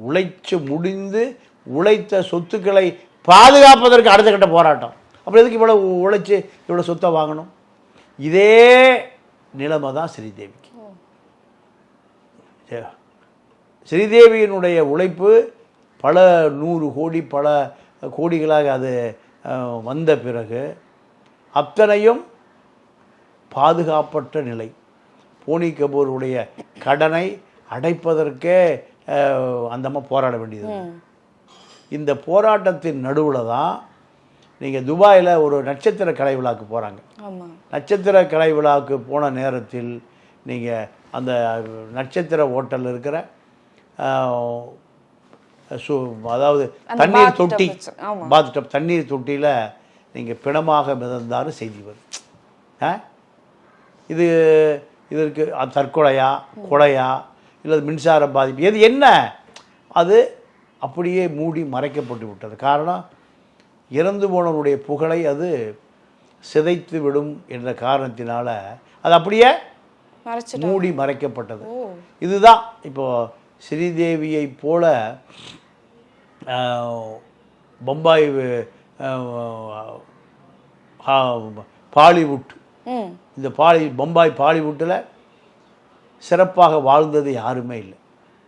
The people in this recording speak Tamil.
உழைச்சு முடிந்து உழைத்த சொத்துக்களை பாதுகாப்பதற்கு அடுத்த கட்ட போராட்டம். அப்புறம் எதுக்கு இவ்வளோ உழைச்சி இவ்வளோ சொத்தை வாங்கணும்? இதே நிலைமை தான் ஸ்ரீதேவிக்கு. ஸ்ரீதேவியினுடைய உழைப்பு பல 100 கோடி பல கோடிகளாக அது வந்த பிறகு அத்தனையும் பாதுகாப்பற்ற நிலை. போனி கபூருடைய கடனை அடைப்பதற்கே அந்தம்மா போராட வேண்டியது. இந்த போராட்டத்தின் நடுவில் தான் நீங்கள் துபாயில் ஒரு நட்சத்திர கலை விழாவுக்கு போகிறாங்க. நட்சத்திர கலை விழாவுக்கு போன நேரத்தில் நீங்கள் அந்த நட்சத்திர ஹோட்டலில் இருக்கிற அதாவது தண்ணீர் தொட்டி, பாத்டப் தண்ணீர் தொட்டியில் நீங்கள் பிணமாக மிதந்தாலும் செய்தி வரும். இதற்கு தற்கொலையா கொலையா இல்லை மின்சார பாதிப்பு எது என்ன, அது அப்படியே மூடி மறைக்கப்பட்டு விட்டது. காரணம், இறந்து போனவருடைய புகழை அது சிதைத்து விடும் என்ற காரணத்தினால அது அப்படியே மூடி மறைக்கப்பட்டது. இதுதான் இப்போது ஸ்ரீதேவியை போல பம்பாய் பாலிவுட், இந்த பம்பாய் பாலிவுட்டில் சிறப்பாக வாழ்ந்தது யாருமே இல்லை.